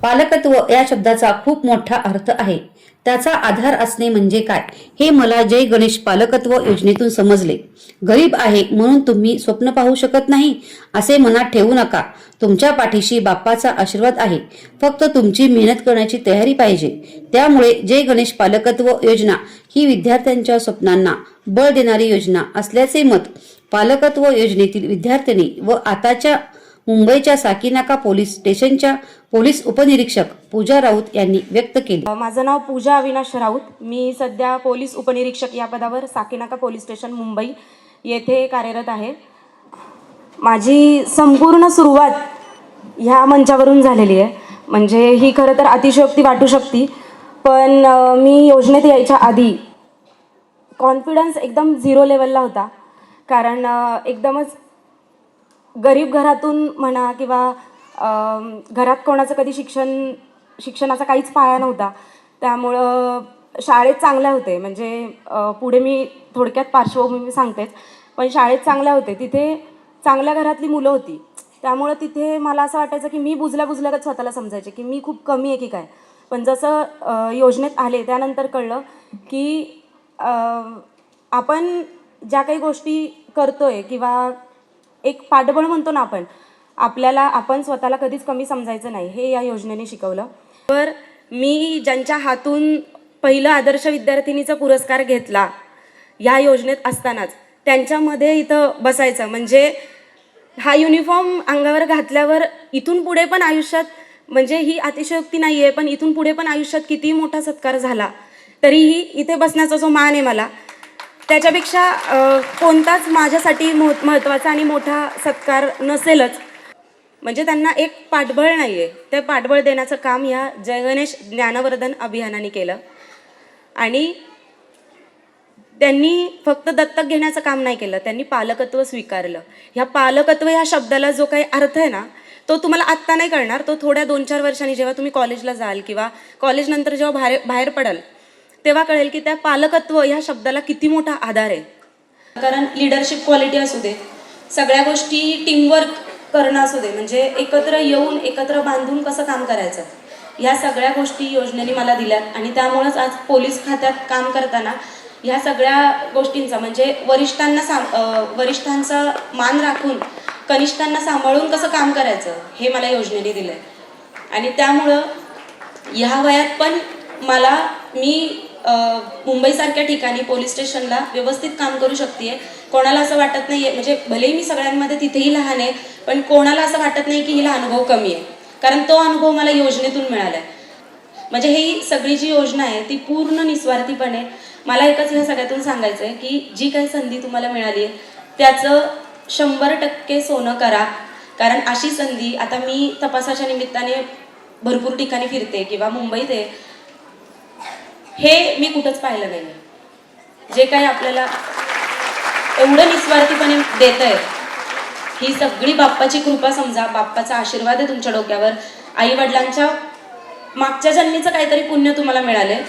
पालकत्व या शब्दाचा खूप मोठा अर्थ आहे. त्याचा आधार असणे म्हणजे काय हे मला जय गणेश पालकत्व योजनेतून समजले. गरीब आहे म्हणून तुम्ही स्वप्न पाहू शकत नाही असे मनात ठेवू नका. तुमच्या पाठीशी बाप्पाचा आशीर्वाद आहे. फक्त तुमची मेहनत करण्याची तयारी पाहिजे. त्यामुळे जय गणेश पालकत्व योजना ही विद्यार्थ्यांच्या स्वप्नांना बळ देणारी योजना असल्याचे मत पालकत्व योजनेतील विद्यार्थिनी व आताच्या मुंबईच्या साकीनाका पोलीस स्टेशनच्या पोलीस उपनिरीक्षक पूजा राऊत यांनी व्यक्त केले. माझं नाव पूजा अविनाश राऊत. मी सध्या पोलीस उपनिरीक्षक या पदावर साकीनाका पोलीस स्टेशन मुंबई येथे कार्यरत आहे. माझी संपूर्ण सुरुवात ह्या मंचावरून झालेली आहे. म्हणजे ही खरं तर अतिशयोक्ती वाटू शकते, पण मी योजनेत यायच्या आधी कॉन्फिडन्स एकदम झिरो लेवलला होता. कारण एकदमच गरीब घरातून म्हणा किंवा घरात कोणाचं कधी शिक्षणाचा काहीच पाया नव्हता. त्यामुळं शाळेत चांगल्या होते. म्हणजे पुढे मी थोडक्यात पार्श्वभूमी सांगतेच, पण शाळेत चांगल्या होते. तिथे चांगल्या घरातली मुलं होती. त्यामुळं तिथे मला असं वाटायचं की मी बुजल्यागत स्वतःला समजायचे की मी खूप कमी आहे की काय. पण जसं योजनेत आले त्यानंतर कळलं की आपण ज्या काही गोष्टी करतोय किंवा एक पाठबळ म्हणतो ना आपण स्वतःला कधीच कमी समजायचं नाही, हे या योजनेने शिकवलं. तर मी ज्यांच्या हातून पहिलं आदर्श विद्यार्थिनीचा पुरस्कार घेतला या योजनेत असतानाच त्यांच्यामध्ये इथं बसायचं म्हणजे हा युनिफॉर्म अंगावर घातल्यावर इथून पुढे पण आयुष्यात, म्हणजे ही अतिशयोक्ती नाही आहे, पण इथून पुढे पण आयुष्यात किती मोठा सत्कार झाला तरीही इथे बसण्याचा जो मान आहे मला, त्याच्यापेक्षा कोणताच माझ्यासाठी महत्त्वाचा आणि मोठा सत्कार नसेलच. म्हणजे त्यांना एक पाठबळ नाही आहे, ते पाठबळ देण्याचं काम या जय गणेश ज्ञानवर्धन अभियानाने केलं. आणि त्यांनी फक्त दत्तक घेण्याचं काम नाही केलं, त्यांनी पालकत्व स्वीकारलं. ह्या पालकत्व ह्या शब्दाला जो काही अर्थ आहे ना, तो तुम्हाला आत्ता नाही कळणार. तो थोड्या 2-4 वर्षांनी जेव्हा तुम्ही कॉलेजला जाल किंवा कॉलेजनंतर जेव्हा बाहेर पडाल तेव्हा कळेल की त्या पालकत्व ह्या शब्दाला किती मोठा आधार आहे. कारण लिडरशिप क्वालिटी असू दे, सगळ्या गोष्टी टीमवर्क करणं असू दे, म्हणजे एकत्र येऊन एकत्र बांधून कसं काम करायचं, ह्या सगळ्या गोष्टी योजनेने मला दिल्यात. आणि त्यामुळंच आज पोलीस खात्यात काम करताना ह्या सगळ्या गोष्टींचा म्हणजे वरिष्ठांचा मान राखून कनिष्ठांना सांभाळून कसं काम करायचं हे मला योजनेने दिलं आहे. आणि त्यामुळं ह्या वयात पण मी मुंबईसारख्या ठिकाणी पोलीस स्टेशनला व्यवस्थित काम करू शकते. कोणाला असं वाटत नाही आहे, म्हणजे भलेही मी सगळ्यांमध्ये तिथेही लहान आहे, पण कोणाला असं वाटत नाही की हिला अनुभव कमी आहे, कारण तो अनुभव मला योजनेतून मिळाला आहे. म्हणजे ही सगळी जी योजना आहे ती पूर्ण निस्वार्थीपणे, मला एकच ह्या सगळ्यातून सांगायचं आहे की जी काही संधी तुम्हाला मिळाली आहे त्याचं 100% सोनं करा. कारण अशी संधी आता मी तपासाच्या निमित्ताने भरपूर ठिकाणी फिरते किंवा मुंबईत आहे, हे मी कुठंच पाहिलं नाही. जे काही आपल्याला एवढं निस्वार्थीपणे देत आहे ही सगळी बाप्पाची कृपा समजा, बाप्पाचा आशीर्वाद आहे तुमच्या डोक्यावर. आई वडिलांच्या मागच्या जन्मीचं काहीतरी पुण्य तुम्हाला मिळालंय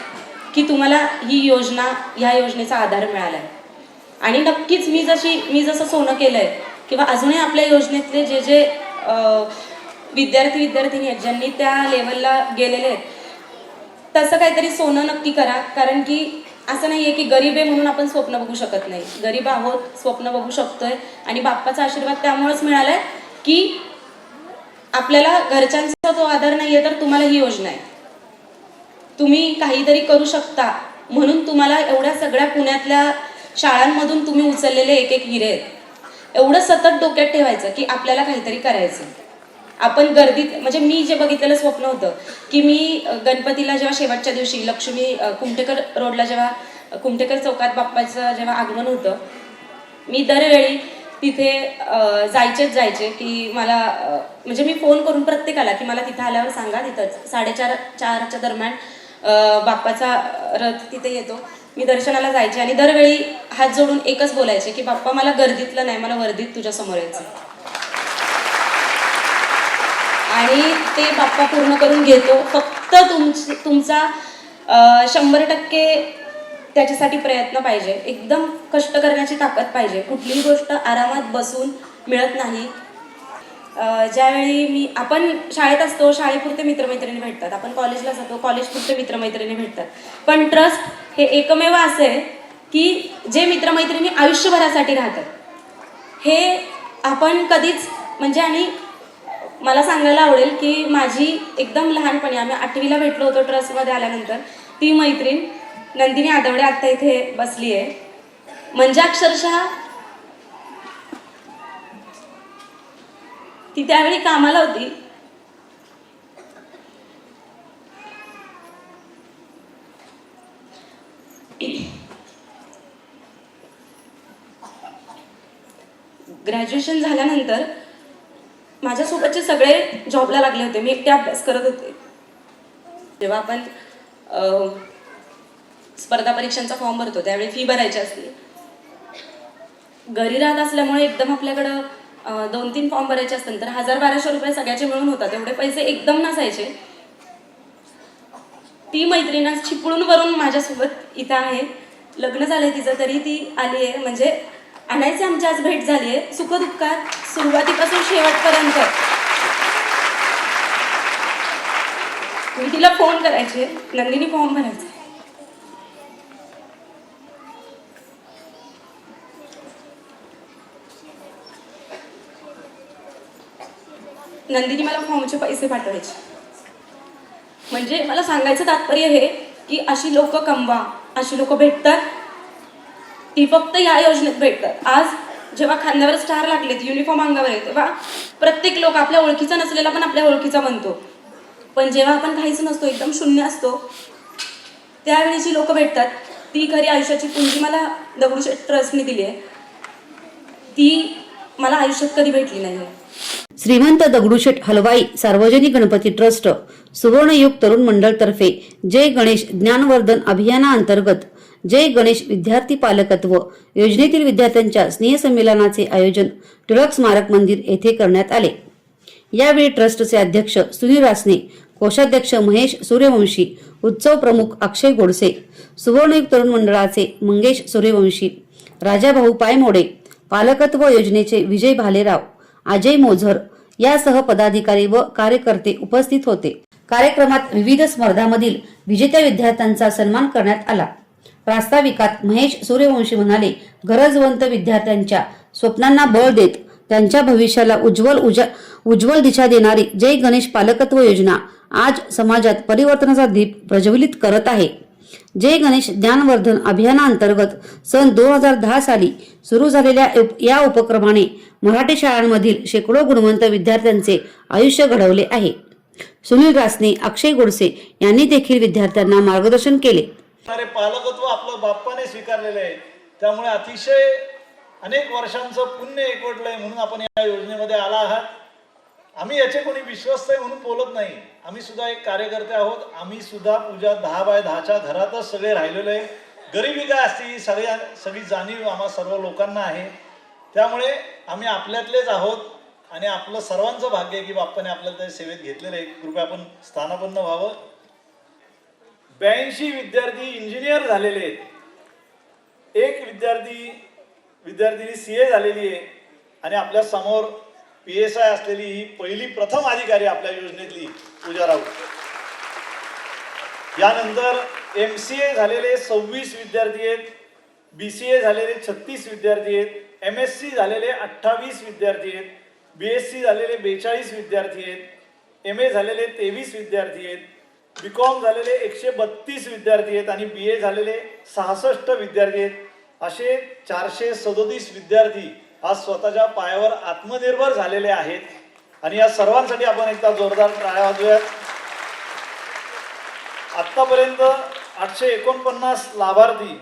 की तुम्हाला ह्या योजनेचा आधार मिळालाय. आणि नक्कीच मी जसं सोनं केलंय किंवा अजूनही आपल्या योजनेतले जे विद्यार्थिनी आहेत ज्यांनी त्या लेवलला गेलेले आहेत, तसं काहीतरी सोनं नक्की करा. कारण की असं नाही आहे की गरीब आहे म्हणून आपण स्वप्न बघू शकत नाही. गरीब आहोत, स्वप्न बघू शकतोय. आणि बाप्पाचा आशीर्वाद त्यामुळेच मिळालाय की आपल्याला घरच्यांचा जो आधार नाही आहे तर तुम्हाला ही योजना आहे, तुम्ही काहीतरी करू शकता म्हणून तुम्हाला एवढ्या सगळ्या पुण्यातल्या शाळांमधून तुम्ही उचललेले एक हिरे आहेत. एवढं सतत डोक्यात ठेवायचं की आपल्याला काहीतरी करायचं. आपण गर्दीत, म्हणजे मी जे बघितलेलं स्वप्न होतं की मी गणपतीला जेव्हा शेवटच्या दिवशी लक्ष्मी कुमठेकर रोडला जेव्हा कुमठेकर चौकात बाप्पाचं जेव्हा आगमन होतं, मी दरवेळी तिथे जायचे की मला म्हणजे मी फोन करून प्रत्येकाला की मला तिथं आल्यावर सांगा, तिथंच 4:30-4च्या दरम्यान बाप्पाचा रथ तिथे येतो. मी दर्शनाला जायचे आणि दरवेळी हात जोडून एकच बोलायचे की बाप्पा मला गर्दीतलं नाही, मला वर्दीत तुझ्या समोर यायचं. आणि ते बाप्पा पूर्ण करून घेतो. फक्त तुमचा 100% त्याच्यासाठी प्रयत्न पाहिजे, एकदम कष्ट करण्याची ताकद पाहिजे. कुठलीही गोष्ट आरामात बसून मिळत नाही. ज्यावेळी आपण शाळेत असतो, शाळेपुरते मित्रमैत्रिणी भेटतात, आपण कॉलेजला जातो, कॉलेजपुरते मित्रमैत्रिणी भेटतात, पण ट्रस्ट हे एकमेव असं आहे की जे मित्रमैत्रिणी आयुष्यभरासाठी राहतात. हे आपण कधीच म्हणजे, आणि मला सांगायला आवडेल की माझी एकदम लहानपणी आम्ही 8वीला भेटलो होतो ट्रस्टमध्ये आल्यानंतर, ती मैत्रीण नंदिनी आदवडे आत्ता इथे बसली आहे. म्हणजे अक्षरशः ती त्यावेळी कामाला होती. ग्रॅज्युएशन झाल्यानंतर माझ्यासोबतचे सगळे जॉबला लागले होते, मी एकटे अभ्यास करत होते. जेव्हा आपण स्पर्धा परीक्षांचा फॉर्म भरतो त्यावेळी फी भरायची असते. घरी राहत असल्यामुळे एकदम आपल्याकडं 2-3 फॉर्म भरायचे असतात, तर 1000-1200 रुपये सगळ्याचे मिळून होतात. एवढे पैसे एकदम नसायचे. ती मैत्रीण चिपळूण वरून माझ्यासोबत इथं आहे, लग्न झालंय तिचं, तरी ती आली आहे. म्हणजे आणायची आमची आज भेट झाली आहे, सुखदुःखात सुरुवातीपासून शेवटपर्यंत. मी तिला फोन करायचे, नंदिनी फॉर्म भरायचा. नंदिनी मला फॉर्मचे पैसे पाठवायचे. म्हणजे मला सांगायचं तात्पर्य हे की अशी लोक कमवा, अशी लोक भेटतात, ती फक्त या योजनेत भेटतात. आज जेव्हा खांद्यावर स्टार लागलेत, युनिफॉर्म अंगावर आहे, तेव्हा प्रत्येक लोक आपल्या ओळखीचा नसलेला पण आपल्या ओळखीचा बनतो. पण जेव्हा आपण काहीच नसतो, एकदम शून्य असतो, त्यावेळी जी लोक भेटतात ती खरी आयुष्याची पुंजी मला दगडूशेठ ट्रस्टने दिली आहे. ती मला आयुष्यात कधी भेटली नाही. श्रीमंत दगडूशेठ हलवाई सार्वजनिक गणपती ट्रस्ट सुवर्णयुग तरुण मंडळ तर्फे जय गणेश ज्ञानवर्धन अभियानाअंतर्गत जय गणेश विद्यार्थी पालकत्व योजनेतील विद्यार्थ्यांच्या स्नेहसंमेलनाचे आयोजन टिळक स्मारक मंदिर येथे करण्यात आले. यावेळी ट्रस्टचे अध्यक्ष सुनील रासने, कोषाध्यक्ष महेश सूर्यवंशी, उत्सव प्रमुख अक्षय गोडसे, सुवर्णयुग तरुण मंडळाचे मंगेश सूर्यवंशी, राजाभाऊ पायमोडे, पालकत्व योजनेचे विजय भालेराव, अजय मोझर यासह पदाधिकारी व कार्यकर्ते उपस्थित होते. कार्यक्रमात विविध स्पर्धांमधील विजेत्या विद्यार्थ्यांचा सन्मान करण्यात आला. प्रास्ताविकात महेश सूर्यवंशी म्हणाले, गरजवंत विद्यार्थ्यांच्या स्वप्नांना बळ देत त्यांच्या भविष्याला उज्ज्वल दिशा देणारी जय गणेश पालकत्व योजना आज समाजात परिवर्तनाचा दीप प्रज्वलित करत आहे. जय गणेश ज्ञानवर्धन अभियानाअंतर्गत सन 2010 साली सुरू झालेल्या या उपक्रमाने मराठी शाळांमधील शेकडो गुणवंत विद्यार्थ्यांचे आयुष्य घडवले आहे. सुनील रासने, अक्षय गोडसे यांनी देखील विद्यार्थ्यांना मार्गदर्शन केले. पालकत्व आपलं बाप्पाने स्वीकारलेले आहे, त्यामुळे अतिशय अनेक वर्षांचं पुण्य एकवटलंय म्हणून आपण या योजनेमध्ये आला आहात. आम्ही याचे कोणी विश्वस्त आहे म्हणून बोलत नाही, आम्ही सुद्धा एक कार्यकर्ते आहोत. आम्ही सुद्धा पूजा 10x10च्या घरातच सगळे राहिलेलो आहे. गरिबी काय असते सगळी जाणीव आम्हा सर्व लोकांना आहे. त्यामुळे आम्ही आपल्यातलेच आहोत आणि आपलं सर्वांचं भाग्य आहे की बाप्पाने आपल्याला त्या सेवेत घेतलेलं आहे. कृपया आपण स्थानापन्न व्हावं. 82 विद्यार्थी इंजिनियर झालेले आहेत. एक विद्यार्थिनी CA झालेली आहे आणि आपल्या समोर PSI असलेली ही पहिली प्रथम अधिकारी आपल्या योजनेतली पूजा राऊत. यानंतर MCA झालेले 26 विद्यार्थी आहेत, BCA झालेले 36 विद्यार्थी आहेत, MSc झालेले 28 विद्यार्थी आहेत, BSc झालेले 42 विद्यार्थी आहेत, MA झालेले 23 विद्यार्थी आहेत, BCom झालेले 132 विद्यार्थी आहेत आणि BA झालेले 66 विद्यार्थी आहेत. असे 437 विद्यार्थी आज स्वतःच्या पायावर आत्मनिर्भर झालेले आहेत आणि या सर्वांसाठी आपण एकदा जोरदार टाळ्या वाजवूयात. आतापर्यंत 849 लाभार्थी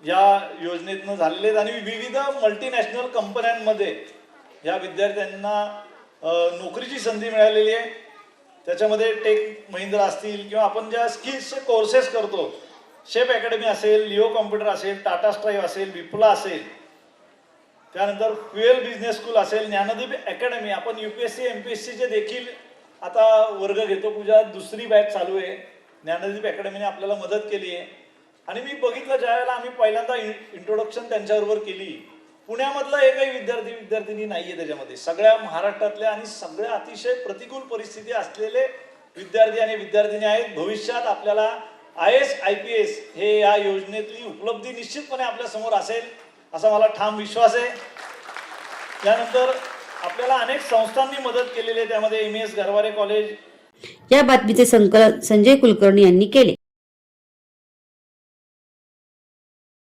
या योजनेतून झालेले आहेत आणि विविध मल्टीनॅशनल कंपन्यांमध्ये या विद्यार्थ्यांना नोकरीची संधी मिळालेली आहे. त्याच्यामध्ये टेक महिंद्रा असतील किंवा आपण ज्या स्किल्सचे कोर्सेस करतो, शेप अकॅडमी असेल, लिओ कॉम्प्युटर असेल, टाटा स्ट्राईव्ह असेल, विप्ला असेल, त्यानंतर फ्युएल बिझनेस स्कूल असेल, ज्ञानदीप अकॅडमी, आपण UPSC MPSCचे देखील आता वर्ग घेतो. पूजा 2री बॅच चालू आहे. ज्ञानदीप अकॅडमीने आपल्याला मदत केली आहे आणि मी बघितलं ज्यावेळेला आम्ही पहिल्यांदा इंट्रोडक्शन त्यांच्याबरोबर केली पुण्यामधला एकही विद्यार्थिनी नाहीये त्याच्यामध्ये. सगळ्या महाराष्ट्रातल्या आणि सगळ्या अतिशय प्रतिकूल परिस्थिती असलेले विद्यार्थी आणि विद्यार्थिनी आहेत. भविष्यात आपल्याला IAS IPS हे या योजनेतली उपलब्धी निश्चितपणे आपल्या समोर असेल असा मला ठाम विश्वास आहे. त्यानंतर आपल्याला अनेक संस्थांनी मदत केलेली आहे, त्यामध्ये MS गरवारे कॉलेज. या बातमीचे संकलन संजय कुलकर्णी यांनी केले.